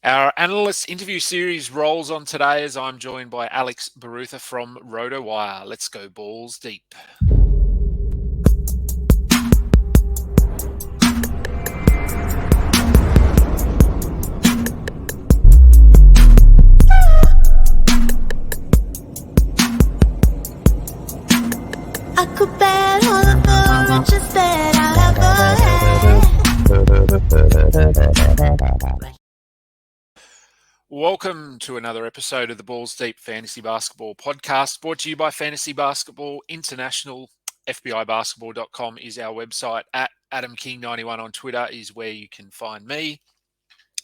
Our Analyst Interview series rolls on today as I'm joined by Barutha from Rotowire. Let's go balls deep. I could bet all of the riches that I ever had. Welcome to another episode of the Balls Deep Fantasy Basketball Podcast, brought to you by Fantasy Basketball International. FBIbasketball.com is our website. At AdamKing91 on Twitter is where you can find me.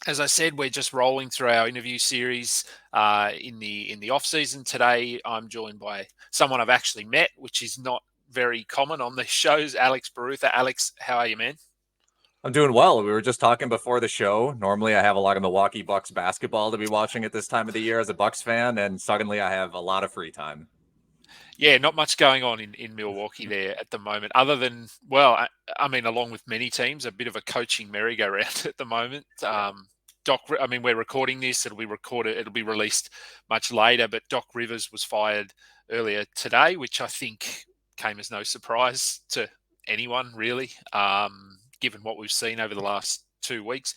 As I said, we're just rolling through our interview series in the off season. Today, I'm joined by someone I've actually met, which is not very common on these shows. Alex Barutha. Alex, how are you, man? I'm doing well. We were just talking before the show. Normally, I have a lot of Milwaukee Bucks basketball to be watching at this time of the year as a Bucks fan, and suddenly I have a lot of free time. Yeah, not much going on in Milwaukee there at the moment, other than, well, I mean, along with many teams, a bit of a coaching merry-go-round at the moment. We're recording this. It'll be released much later, but Doc Rivers was fired earlier today, which I think came as no surprise to anyone, really, given what we've seen over the last 2 weeks.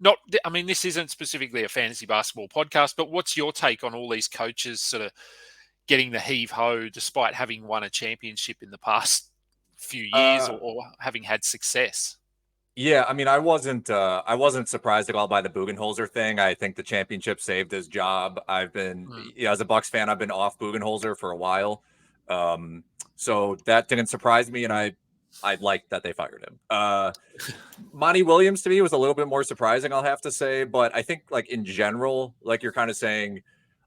This isn't specifically a fantasy basketball podcast, but what's your take on all these coaches sort of getting the heave-ho despite having won a championship in the past few years or having had success? Yeah, I mean, I wasn't surprised at all by the Budenholzer thing. I think the championship saved his job. I've been, as a Bucks fan, I've been off Budenholzer for a while, so that didn't surprise me, and I liked that they fired him. Monty Williams to me was a little bit more surprising, I'll have to say, but I think like in general, like you're kind of saying,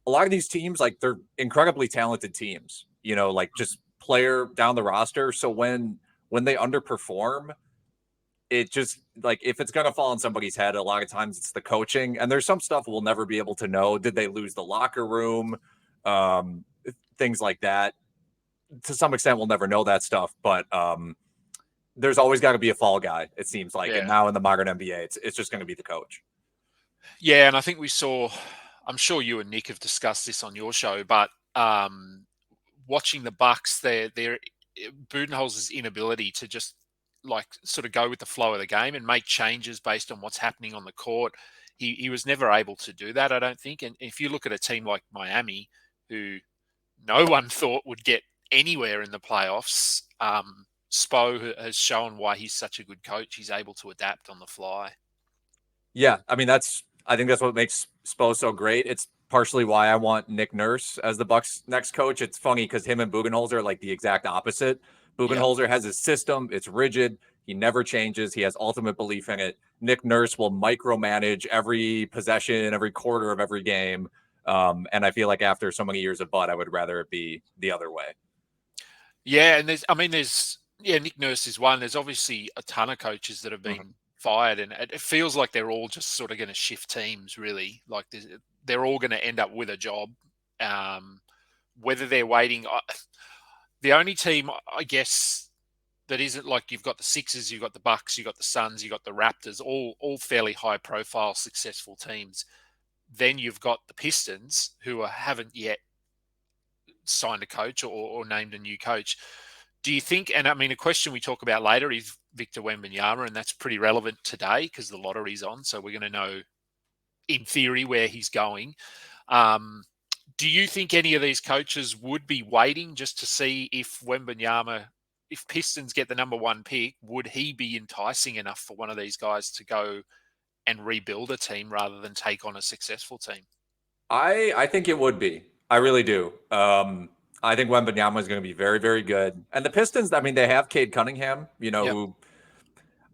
a lot of these teams, like they're incredibly talented teams, like just player down the roster. So when they underperform, it just like if it's gonna fall on somebody's head, a lot of times it's the coaching. And there's some stuff we'll never be able to know. Did they lose the locker room? Things like that. To some extent, we'll never know that stuff, but there's always got to be a fall guy, it seems like. Yeah. And now in the modern NBA, it's just going to be the coach. Yeah, and I think we saw, I'm sure you and Nick have discussed this on your show, but watching the Bucks, their Budenholzer's inability to just like sort of go with the flow of the game and make changes based on what's happening on the court. He was never able to do that, I don't think. And if you look at a team like Miami, who no one thought would get anywhere in the playoffs, Spo has shown why he's such a good coach. He's able to adapt on the fly. Yeah, I mean, I think that's what makes Spo so great. It's partially why I want Nick Nurse as the Bucks' next coach. It's funny because him and Budenholzer are like the exact opposite. Budenholzer has his system. It's rigid. He never changes. He has ultimate belief in it. Nick Nurse will micromanage every possession, every quarter of every game. And I feel like after so many years of Bud, I would rather it be the other way. Yeah, and Nick Nurse is one. There's obviously a ton of coaches that have been fired, and it feels like they're all just sort of going to shift teams, really. Like they're all going to end up with a job. Whether they're waiting, the only team, I guess, that isn't like you've got the Sixers, you've got the Bucks, you've got the Suns, you've got the Raptors, all fairly high-profile, successful teams. Then you've got the Pistons, who haven't yet signed a coach or named a new coach. Do you think, and I mean, a question we talk about later is Victor Wembanyama, and that's pretty relevant today because the lottery's on, so we're going to know, in theory, where he's going. Do you think any of these coaches would be waiting just to see if Wembanyama, if Pistons get the number one pick, would he be enticing enough for one of these guys to go and rebuild a team rather than take on a successful team? I think it would be. I really do. I think Wembanyama is going to be very, very good. And the Pistons, I mean, they have Cade Cunningham, who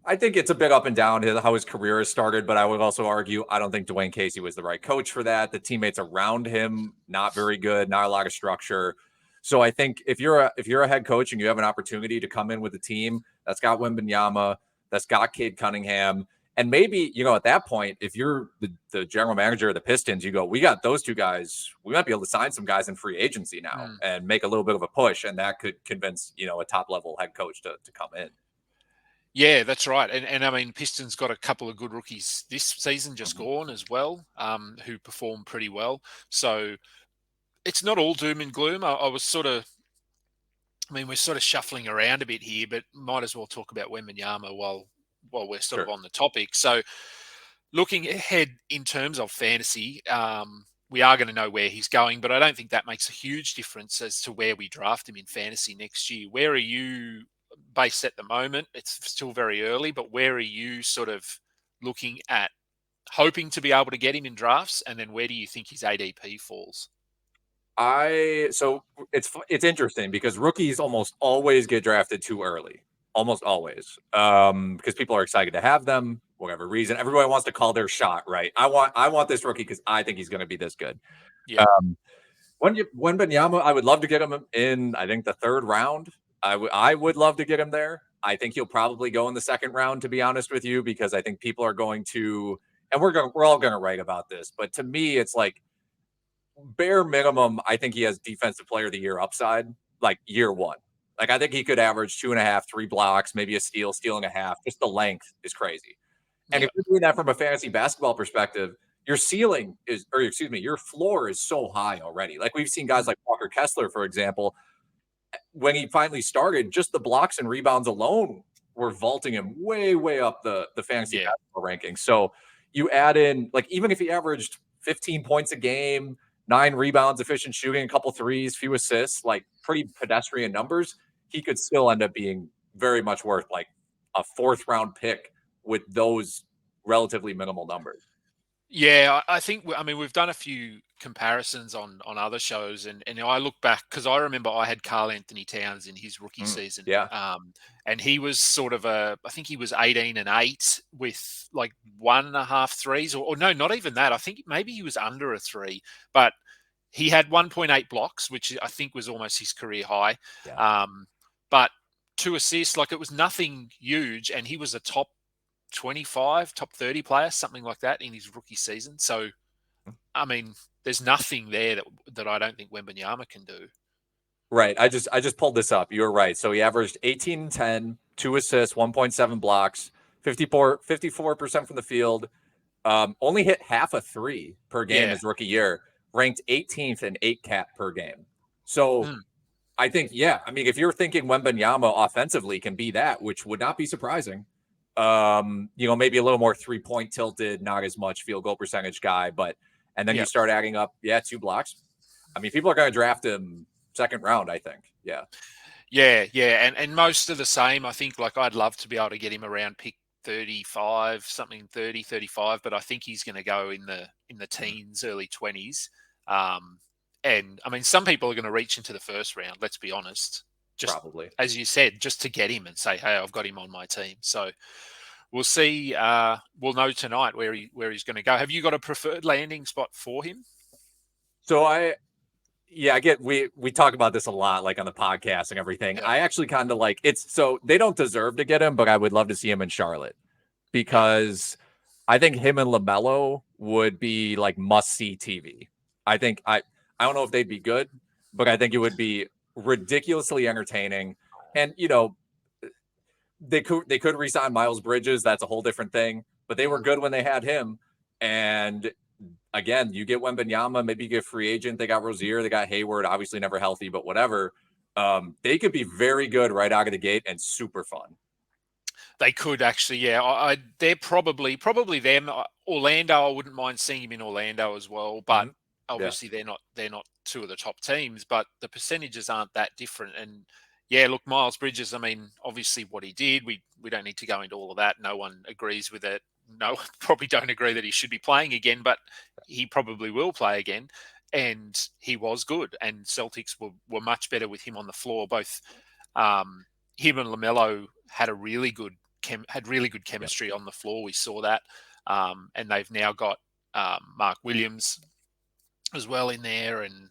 I think it's a bit up and down how his career has started, but I would also argue I don't think Dwayne Casey was the right coach for that. The teammates around him, not very good, not a lot of structure. So I think if you're a head coach and you have an opportunity to come in with a team that's got Wembanyama, that's got Cade Cunningham, and maybe, at that point, if you're the general manager of the Pistons, you go, we got those two guys. We might be able to sign some guys in free agency now and make a little bit of a push. And that could convince, a top level head coach to come in. Yeah, that's right. And I mean, Pistons got a couple of good rookies this season just Mhm. gone as well, who performed pretty well. So it's not all doom and gloom. I was sort of, I mean, we're sort of shuffling around a bit here, but might as well talk about Wembanyama while we're sort of Sure. on the topic. So looking ahead in terms of fantasy, we are going to know where he's going, but I don't think that makes a huge difference as to where we draft him in fantasy next year. Where are you based at the moment? It's still very early, but where are you sort of looking at hoping to be able to get him in drafts? And then where do you think his ADP falls? So it's interesting because rookies almost always get drafted too early, almost always, because people are excited to have them, whatever reason. Everybody wants to call their shot, right? I want this rookie because I think he's going to be this good. Yeah, Um, when Benyama, I would love to get him in. I think the third round. I would love to get him there. I think he'll probably go in the second round, to be honest with you, because I think people are going to, and we're all going to write about this. But to me, it's like bare minimum, I think he has defensive player of the year upside, like year one. Like I think he could average 2.5, 3 blocks, maybe a steal, stealing a half. Just the length is crazy. And yeah, if you're doing that from a fantasy basketball perspective, your ceiling is, or excuse me, your floor is so high already. Like we've seen guys mm, like Walker Kessler, for example, when he finally started, just the blocks and rebounds alone were vaulting him way, way up the fantasy yeah, basketball rankings. So you add in, like, even if he averaged 15 points a game, 9 rebounds, efficient shooting, a couple threes, few assists, like pretty pedestrian numbers, he could still end up being very much worth like a fourth round pick with those relatively minimal numbers. yeah. I think I mean we've done a few comparisons on other shows, and I look back because I remember I had Carl Anthony Towns in his rookie season, Yeah. and he was sort of I think he was 18 and 8 with like 1.5 threes, or no, not even that. I think maybe he was under a three, but he had 1.8 blocks, which I think was almost his career high. Yeah. But 2 assists, like it was nothing huge, and he was a top 25, top 30 player, something like that in his rookie season. So, I mean, there's nothing there that I don't think Wembanyama can do. Right. I just pulled this up. You were right. So he averaged 18 and 10, 2 assists, 1.7 blocks, 54% from the field. Only hit half a three per game Yeah. his rookie year, ranked 18th in 8 cat per game. So Mm. I think, yeah, I mean, if you're thinking Wembanyama offensively can be that, which would not be surprising. Maybe a little more 3 point tilted, not as much field goal percentage guy, but and then you Yep. start adding up, 2 blocks. I mean, people are going to draft him second round, I think. Yeah. Yeah. Yeah. And most of the same. I think like I'd love to be able to get him around pick 35, something 30, 35, but I think he's going to go in the Mhm. teens, early 20s. Um, and I mean, some people are going to reach into the first round, let's be honest. Just Probably. as you said, just to get him and say, hey, I've got him on my team. So we'll see. We'll know tonight where he's going to go. Have you got a preferred landing spot for him? So I get we talk about this a lot, like on the podcast and everything. Yeah, I actually kind of like it's so they don't deserve to get him, but I would love to see him in Charlotte yeah, because I think him and LaMelo would be like must see TV. I think I don't know if they'd be good, but I think it would be ridiculously entertaining. And they could resign Miles Bridges. That's a whole different thing. But they were mm, good when they had him. And again, you get Wembanyama, maybe you get free agent. They got Rozier, they got Hayward, obviously never healthy, but whatever. They could be very good right out of the gate and super fun. they could actually. Yeah, they're probably them. Orlando, I wouldn't mind seeing him in Orlando as well, but Mhm. Yeah, obviously they're not two of the top teams, but the percentages aren't that different. And yeah, look, Miles Bridges. I mean, obviously what he did, we don't need to go into all of that. No one agrees with it. No one probably don't agree that he should be playing again, but he probably will play again. And he was good, and Celtics were much better with him on the floor. Both um, him and Lamelo had really good yeah, chemistry on the floor. We saw that, and they've now got Mark Williams as well in there, and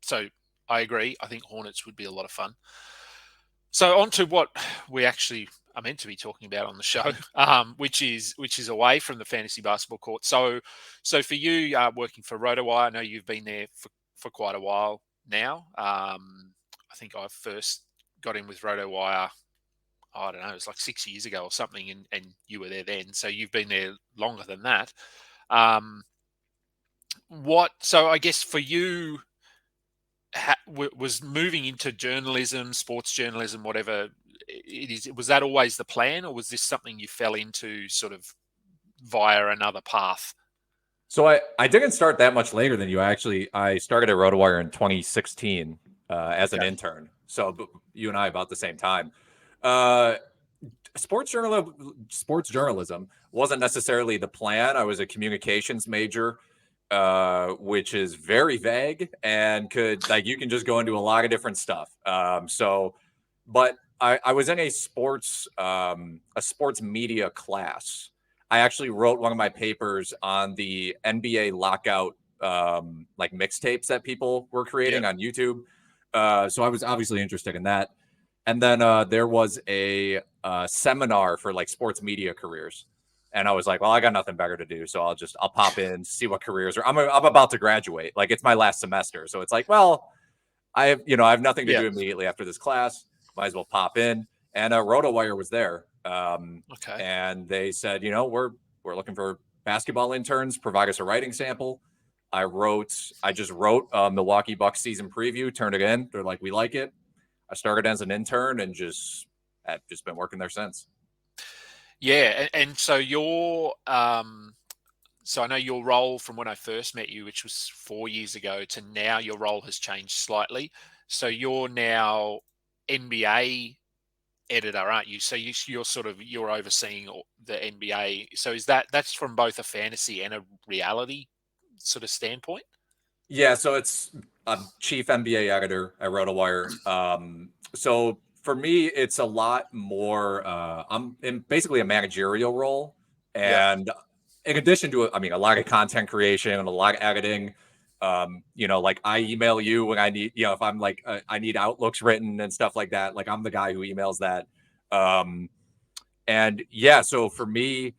so I agree. I think Hornets would be a lot of fun. So on to what we actually are meant to be talking about on the show, which is away from the fantasy basketball court. So for you, working for Rotowire, I know you've been there for quite a while now. I think I first got in with Rotowire I don't know, it was like 6 years ago or something, and you were there then. So you've been there longer than that. Um, so I guess for you, was moving into journalism, sports journalism, whatever it is, was that always the plan, or was this something you fell into sort of via another path? So I didn't start that much later than you. I started at Rotowire in 2016 as an Okay. intern. So you and I about the same time. Uh, sports journalism wasn't necessarily the plan. I was a communications major, which is very vague and could, like, you can just go into a lot of different stuff. But I was in a sports media class. I actually wrote one of my papers on the NBA lockout, like mixtapes that people were creating Yeah. on YouTube. So I was obviously interested in that. And then there was a seminar for like sports media careers. And I was like, well, I got nothing better to do. So I'll pop in, see what careers are. I'm about to graduate. Like, it's my last semester. So it's like, well, I have nothing to Yeah. do immediately after this class. Might as well pop in. And Rotowire was there. Okay. And they said, we're looking for basketball interns. Provide us a writing sample. I just wrote a Milwaukee Bucks season preview, turned it in. They're like, we like it. I started as an intern and have just been working there since. Yeah, and so so I know your role from when I first met you, which was 4 years ago, to now, your role has changed slightly. So you're now NBA editor, aren't you? So you're overseeing the NBA. So that's from both a fantasy and a reality sort of standpoint? Yeah, so it's a chief NBA editor at Rotowire. So for me, it's a lot more. I'm in basically a managerial role, Yeah. and in addition to, a lot of content creation and a lot of editing. Like, I email you when I need, if I'm like, I need outlooks written and stuff like that. Like, I'm the guy who emails that. And yeah, so for me,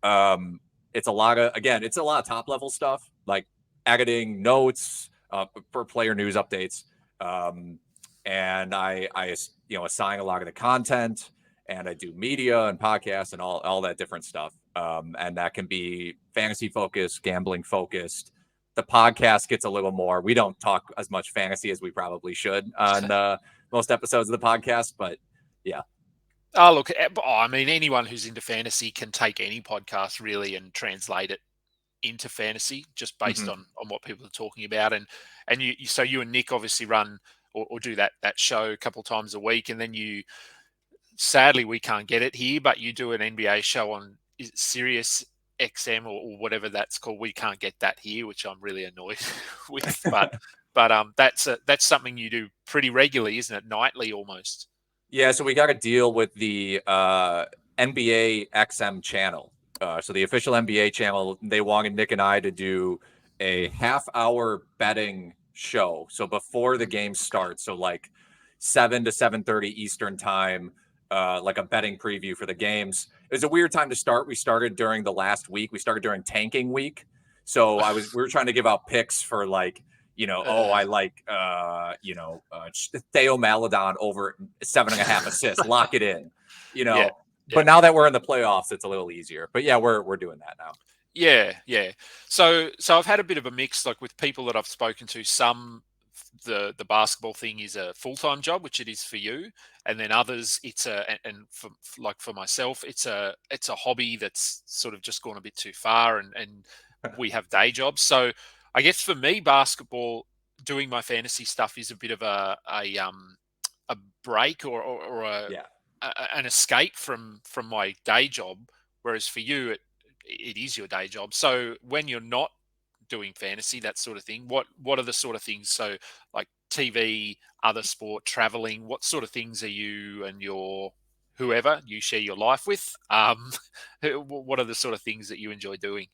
it's a lot of top level stuff, like editing notes for player news updates. And I assign a lot of the content, and I do media and podcasts and all that different stuff. And that can be fantasy focused, gambling focused. The podcast gets a little more. We don't talk as much fantasy as we probably should on most episodes of the podcast, but yeah. Oh, look, I mean, anyone who's into fantasy can take any podcast really and translate it into fantasy just based Mhm. on what people are talking about. And so you and Nick obviously run or do that show a couple of times a week, and then sadly we can't get it here, but you do an NBA show on Sirius XM or whatever that's called. We can't get that here, which I'm really annoyed with. But that's something you do pretty regularly, isn't it? Nightly almost. Yeah, so we got to deal with the NBA XM channel. So the official NBA channel, they wanted Nick and I to do a half-hour betting show. So before the game starts, so like 7 to 7:30 Eastern time, like a betting preview for the games. It was a weird time to start. We started during the last week. We started during tanking week. So we were trying to give out picks for like, I like, Theo Maladon over 7.5 assists. Lock it in, Yeah. But now that we're in the playoffs, it's a little easier. But yeah, we're doing that now. Yeah. So I've had a bit of a mix, like with people that I've spoken to. Some the basketball thing is a full-time job, which it is for you, and then others it's for myself, it's a hobby that's sort of just gone a bit too far, and we have day jobs. So I guess for me, basketball, doing my fantasy stuff is a bit of a break or Yeah. an escape from my day job, whereas for you it is your day job. So when you're not doing fantasy, that sort of thing, what are the sort of things, so like TV, other sport, traveling, what sort of things are you and your whoever you share your life with, what are the sort of things that you enjoy doing?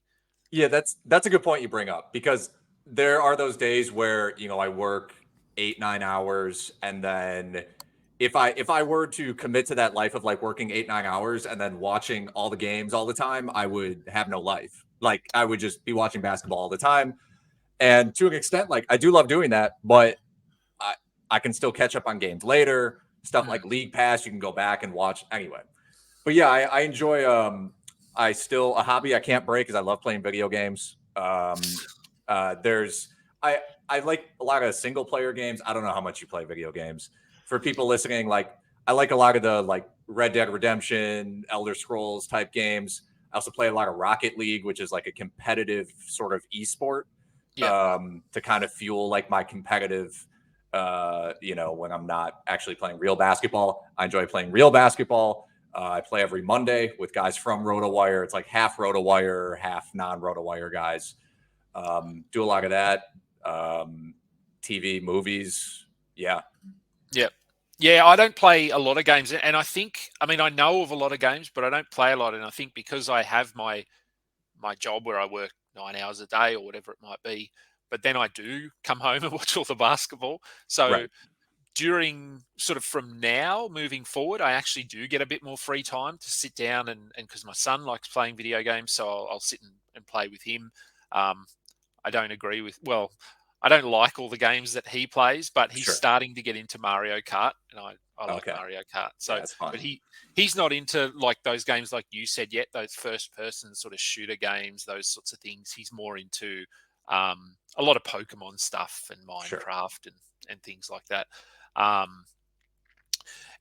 Yeah, that's a good point you bring up, because there are those days where, I work 8-9 hours, and then if I were to commit to that life of like working 8-9 hours and then watching all the games all the time, I would have no life. Like, I would just be watching basketball all the time. And to an extent, like, I do love doing that, but I can still catch up on games later. stuff like League Pass. You can go back and watch anyway. But yeah, I enjoy. I still a hobby I can't break is I love playing video games. There's I like a lot of single player games. I don't know how much you play video games. For people listening, like I like a lot of the like Red Dead Redemption, Elder Scrolls type games. I also play a lot of Rocket League, which is like a competitive sort of esport to kind of fuel like my competitive, when I'm not actually playing real basketball. I enjoy playing real basketball. I play every Monday with guys from Rotowire. It's like half Rotowire, half non-Rotowire guys. Do a lot of that. TV, movies. Yeah. Yeah. Yeah, I don't play a lot of games. And I think, I know of a lot of games, but I don't play a lot. And I think because I have my job where I work 9 hours a day or whatever it might be, but then I do come home and watch all the basketball. So during sort of from now moving forward, I actually do get a bit more free time to sit down and because my son likes playing video games, so I'll sit and play with him. I don't agree with, I don't like all the games that he plays, but he's starting to get into Mario Kart, and I like Mario Kart. So, that's fun. But he's not into like those games like you said yet, those first person sort of shooter games, those sorts of things. He's more into a lot of Pokemon stuff and Minecraft and things like that.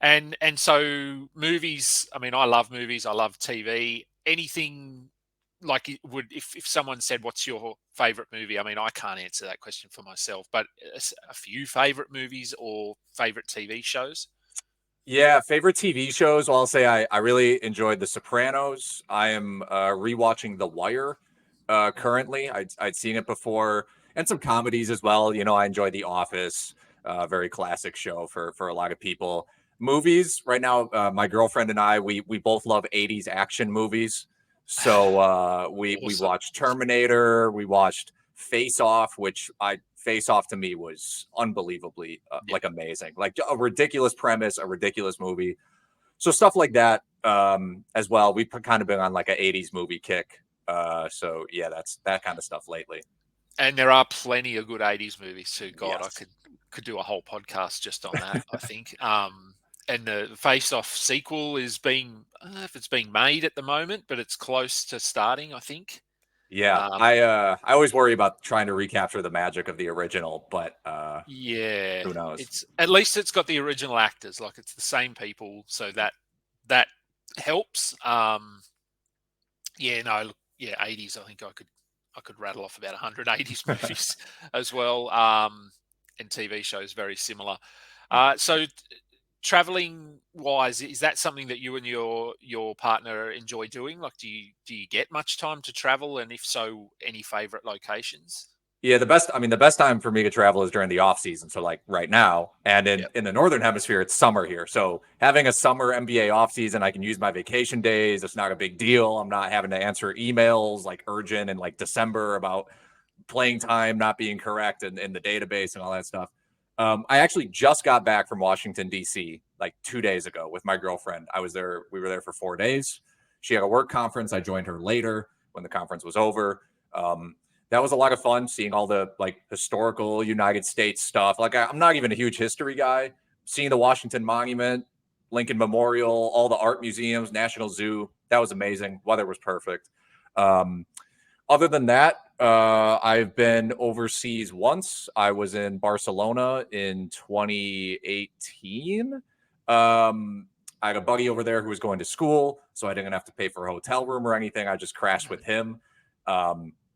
And so movies, I love movies. I love TV. Anything like it would, if someone said, what's your favorite movie? I can't answer that question for myself, but a few favorite movies or favorite TV shows. Yeah, favorite TV shows. Well, I'll say I really enjoyed The Sopranos. I am rewatching The Wire currently. I'd seen it before, and some comedies as well. I enjoy The Office, very classic show for a lot of people. Movies right now, my girlfriend and I we both love 80s action movies. So we watched Terminator, we watched Face Off, which Face Off to me was unbelievably like amazing, like a ridiculous premise, a ridiculous movie. So stuff like that as well. We've kind of been on like an 80s movie kick. So yeah, that's that kind of stuff lately. And there are plenty of good 80s movies too. God, I could do a whole podcast just on that, I think. And the Face Off sequel is being, I don't know if it's being made at the moment, but it's close to starting, I think. Yeah, I always worry about trying to recapture the magic of the original, but who knows? It's at least it's got the original actors, like it's the same people, so that helps. 80s. I think I could rattle off about 100 80s movies as well, and TV shows very similar. So traveling wise, is that something that you and your partner enjoy doing? Like, do you get much time to travel, and if so, any favorite locations? Yeah, the best time for me to travel is during the off season. So like right now, and in the northern hemisphere, it's summer here. So having a summer NBA off season, I can use my vacation days. It's not a big deal. I'm not having to answer emails like urgent in like December about playing time not being correct in the database and all that stuff. I actually just got back from Washington, D.C. like 2 days ago with my girlfriend. I was there. We were there for 4 days. She had a work conference. I joined her later when the conference was over. That was a lot of fun seeing all the like historical United States stuff. Like I'm not even a huge history guy. Seeing the Washington Monument, Lincoln Memorial, all the art museums, National Zoo. That was amazing. Weather was perfect. Other than that, I've been overseas once. I was in Barcelona in 2018. I had a buddy over there who was going to school, so I didn't have to pay for a hotel room or anything. I just crashed with him.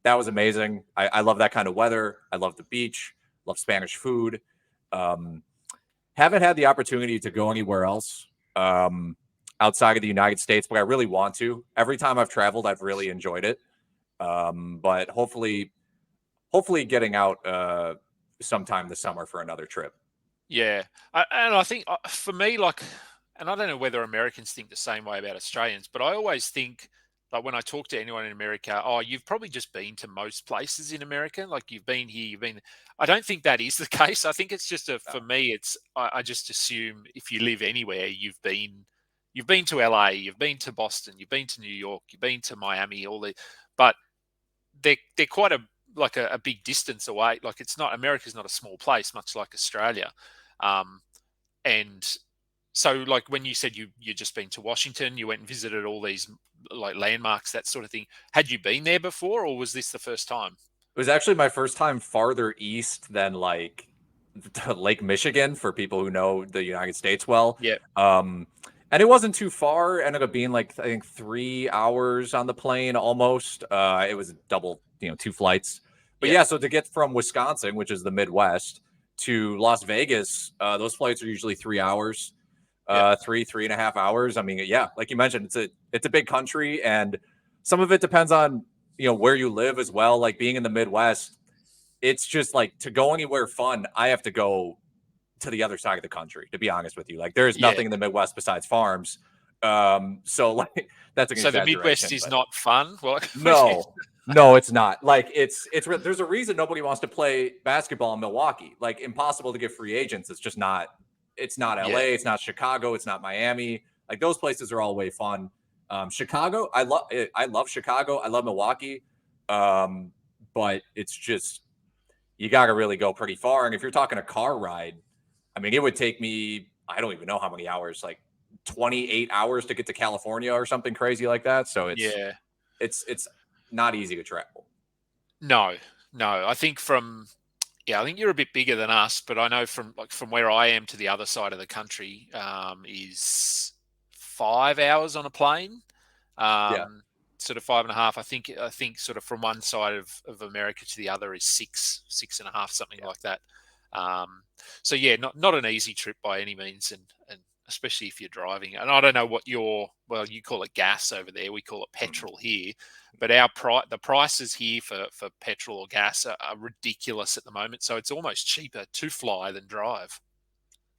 That was amazing. I love that kind of weather. I love the beach, love Spanish food. Haven't had the opportunity to go anywhere else outside of the United States, but I really want to. Every time I've traveled, I've really enjoyed it. But hopefully getting out sometime this summer for another trip. Yeah. And I think for me, like, and I don't know whether Americans think the same way about Australians, but I always think, like when I talk to anyone in America, you've probably just been to most places in America. Like you've been here, I don't think that is the case. I think it's just for me, I just assume if you live anywhere, you've been to LA, you've been to Boston, you've been to New York, you've been to Miami, but they're quite a big distance away. Like America's not a small place, much like Australia. And So, like when you said you just been to Washington, you went and visited all these like landmarks, that sort of thing. Had you been there before, or was this the first time? It was actually my first time farther east than like Lake Michigan for people who know the United States well. Yeah, And it wasn't too far. It ended up being like I think 3 hours on the plane almost. It was double, two flights. But yeah, yeah, so to get from Wisconsin, which is the Midwest, to Las Vegas, those flights are usually 3 hours, yeah, 3.5 hours. I mean, yeah, like you mentioned, it's a big country, and some of it depends on where you live as well. Like being in the Midwest, it's just like to go anywhere fun, I have to go to the other side of the country, to be honest with you. Like there's yeah. nothing in the Midwest besides farms. So like that's an So the Midwest exaggeration, is but not fun. Well, no, it's not. Like there's a reason nobody wants to play basketball in Milwaukee. Like impossible to get free agents. It's not yeah, LA, it's not Chicago, it's not Miami. Like those places are all way fun. Chicago, I love Chicago. I love Milwaukee. But it's just you got to really go pretty far. And if you're talking a car ride, I mean, it would take me, I don't even know how many hours, like 28 hours to get to California or something crazy like that. So yeah. it's not easy to travel. No, no. I think you're a bit bigger than us, but I know from where I am to the other side of the country is 5 hours on a plane. Yeah. Sort of 5.5. I think sort of from one side of America to the other is 6.5, something Yeah. like that. So yeah, not an easy trip by any means, and especially if you're driving. And I don't know what you call it gas over there, we call it petrol here, but the prices here for petrol or gas are ridiculous at the moment. So it's almost cheaper to fly than drive.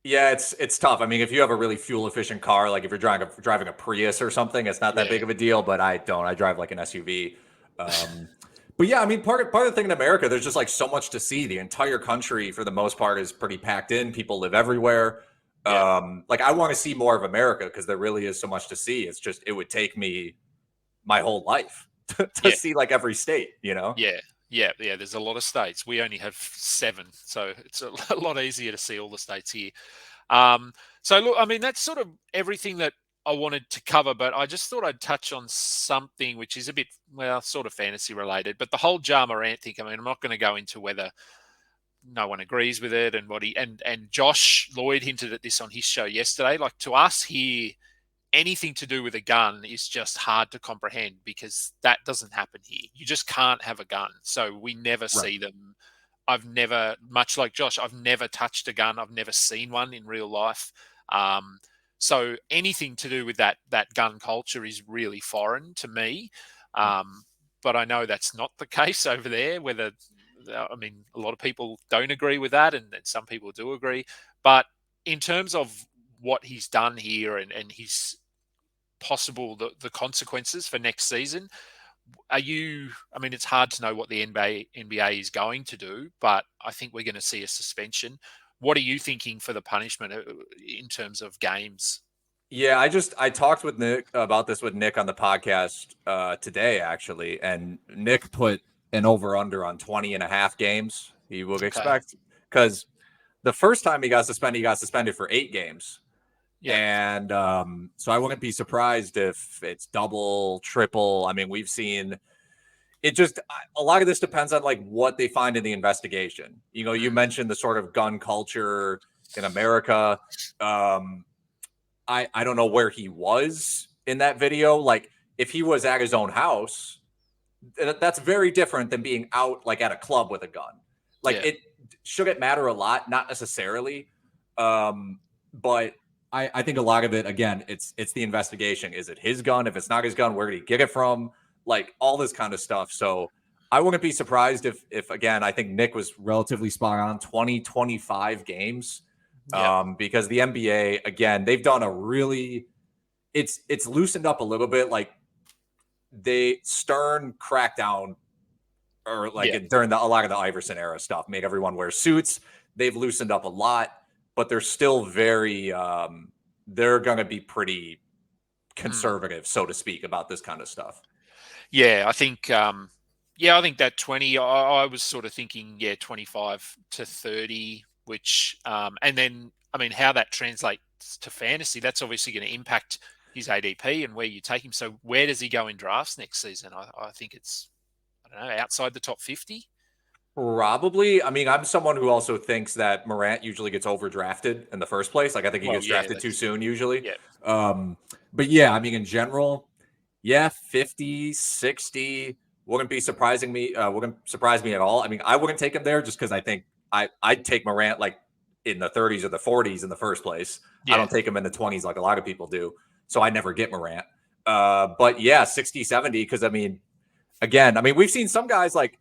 Yeah, it's tough. I mean, if you have a really fuel efficient car, like if you're driving a Prius or something, it's not that Yeah, big of a deal. But I don't. I drive like an SUV. But yeah, I mean, part of the thing in America, there's just like so much to see. The entire country, for the most part, is pretty packed in. People live everywhere. yeah, Like I want to see more of America because there really is so much to see. It's just it would take me my whole life to yeah. see like every state. Yeah, yeah. There's a lot of states. We only have 7, so it's a lot easier to see all the states here. So look, I mean, that's sort of everything that I wanted to cover, but I just thought I'd touch on something which is a bit, well, sort of fantasy related. But the whole Ja Morant thing. I mean, I'm not going to go into whether no one agrees with it and what he and Josh Lloyd hinted at this on his show yesterday. Like to us here, anything to do with a gun is just hard to comprehend because that doesn't happen here. You just can't have a gun. So we never Right. see them. I've never, much like Josh, I've never touched a gun. I've never seen one in real life. So anything to do with that gun culture is really foreign to me. But I know that's not the case over there. I mean, a lot of people don't agree with that, and some people do agree. But in terms of what he's done here and his possible the consequences for next season, I mean, it's hard to know what the NBA is going to do, but I think we're going to see a suspension. What are you thinking for the punishment in terms of games? Yeah, I talked with Nick about this with Nick on the podcast today actually, and Nick put an over under on 20 and a half games he would Okay. expect because the first time he got suspended for 8 games. Yeah. And so I wouldn't be surprised if it's double, triple. I mean, we've seen it just a lot of this depends on like what they find in the investigation. You mentioned the sort of gun culture in America. I don't know where he was in that video. Like if he was at his own house, that's very different than being out like at a club with a gun. Like Yeah. it should it matter a lot? Not necessarily. But I think a lot of it, again, it's the investigation. Is it his gun? If it's not his gun, where did he get it from? Like all this kind of stuff. So I wouldn't be surprised if again, I think Nick was relatively spot on 25 games. Yeah. Because the NBA, again, they've done a really it's loosened up a little bit. Like they stern crackdown or like Yeah. during a lot of the Iverson era stuff made everyone wear suits. They've loosened up a lot, but they're still very they're going to be pretty conservative, so to speak, about this kind of stuff. Yeah. I think that 20, I was sort of thinking, 25 to 30, which, and then, I mean, how that to fantasy, that's obviously going to impact his ADP and where you take him. So where does he go in drafts next season? I think it's, I don't know, outside the top 50. Probably. I mean, I'm someone who also thinks that Morant usually gets overdrafted in the first place. Like, I think he gets drafted too soon usually. Yeah. But yeah, I mean, in general, 50, 60 wouldn't surprise me at all. I mean, I wouldn't take him there just because I think I'd take Morant like in the 30s or the 40s in the first place. Yeah. I don't take him in the 20s like a lot of people do. So I never get Morant. But yeah, 60, 70, because I mean, again, we've seen some guys like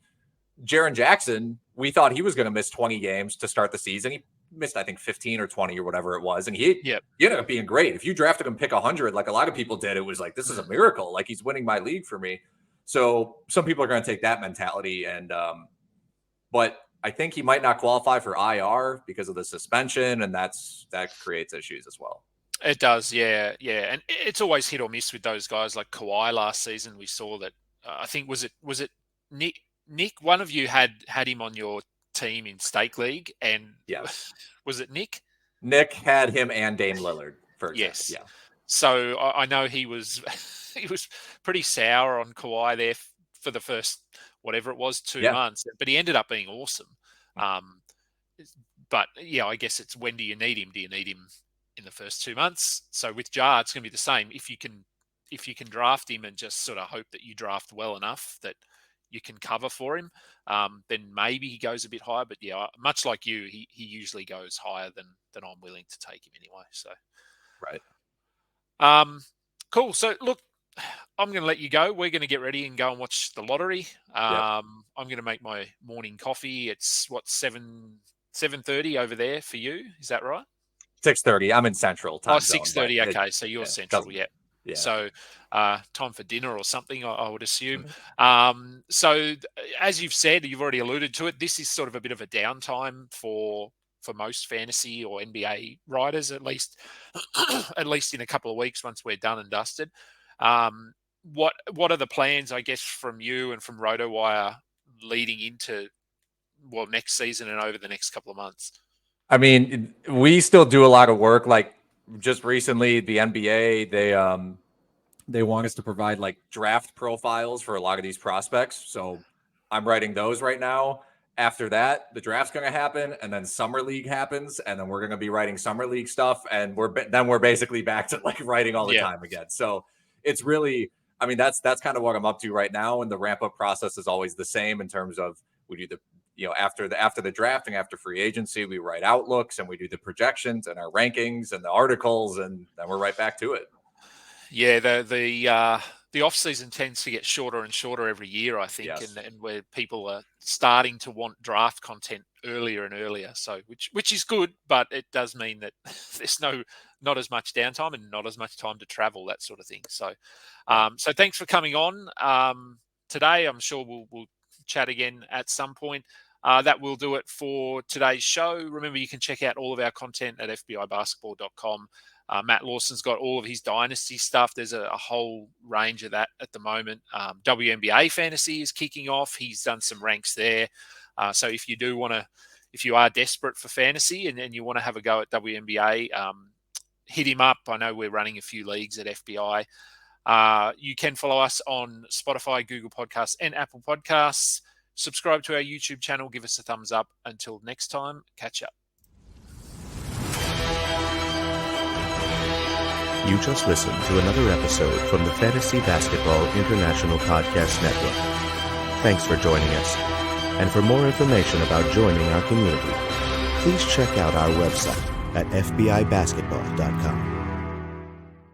Jaren Jackson. We thought he was going to miss 20 games to start the season. He missed, I think, 15 or 20 or whatever it was. And he ended up being great. If you drafted him pick 100, like a lot of people did, it was like, this is a miracle. Like, he's winning my league for me. So some people are going to take that mentality. And, but I think he might not qualify for IR because of the suspension. And that creates issues as well. It does. Yeah. Yeah. And it's always hit or miss with those guys. Like Kawhi last season, we saw that, I think, was it Nick, one of you had him on your team in Stake League, and yes, was it Nick? Nick had him and Dame Lillard, for example. Yes. Yeah. So I know he was pretty sour on Kawhi there for the first, whatever it was, 2 months, but he ended up being awesome. But yeah, I guess it's, when do you need him? Do you need him in the first 2 months? So with Jar, it's going to be the same. If you can draft him and just sort of hope that you draft well enough that you can cover for him, then maybe he goes a bit higher. But yeah, much like you, he usually goes higher than I'm willing to take him anyway. So, right. Cool. So look, I'm going to let you go. We're going to get ready and go and watch the lottery. I'm going to make my morning coffee. It's 7:30 over there for you. Is that right? 6:30. I'm in Central time zone. 6:30. Okay, so you're Central. Yeah. Yeah. So time for dinner or something, I would assume. So as you've said, you've already alluded to it, this is sort of a bit of a downtime for most fantasy or NBA writers, at least in a couple of weeks once we're done and dusted. What are the plans, I guess, from you and from Rotowire leading into next season and over the next couple of months? I mean, we still do a lot of work. Like, just recently, the NBA, they want us to provide like draft profiles for a lot of these prospects. So I'm writing those right now. After that, the draft's going to happen, and then summer league happens, and then we're going to be writing summer league stuff, and we're basically back to like writing all the time again. So it's really, I mean, that's kind of what I'm up to right now, and the ramp up process is always the same in terms of we do the, after the drafting, after free agency, we write outlooks and we do the projections and our rankings and the articles, and then we're right back to it. Yeah, the off season tends to get shorter and shorter every year, I think, and where people are starting to want draft content earlier and earlier. So which is good, but it does mean that there's not as much downtime and not as much time to travel, that sort of thing. So so thanks for coming on today. I'm sure we'll chat again at some point. That will do it for today's show. Remember, you can check out all of our content at fbibasketball.com. Matt Lawson's got all of his dynasty stuff. There's a whole range of that at the moment. WNBA fantasy is kicking off. He's done some ranks there. So if you are desperate for fantasy and you want to have a go at WNBA, hit him up. I know we're running a few leagues at FBI. You can follow us on Spotify, Google Podcasts, and Apple Podcasts. Subscribe to our YouTube channel. Give us a thumbs up. Until next time, catch up. You just listened to another episode from the Fantasy Basketball International Podcast Network. Thanks for joining us. And for more information about joining our community, please check out our website at fbibasketball.com.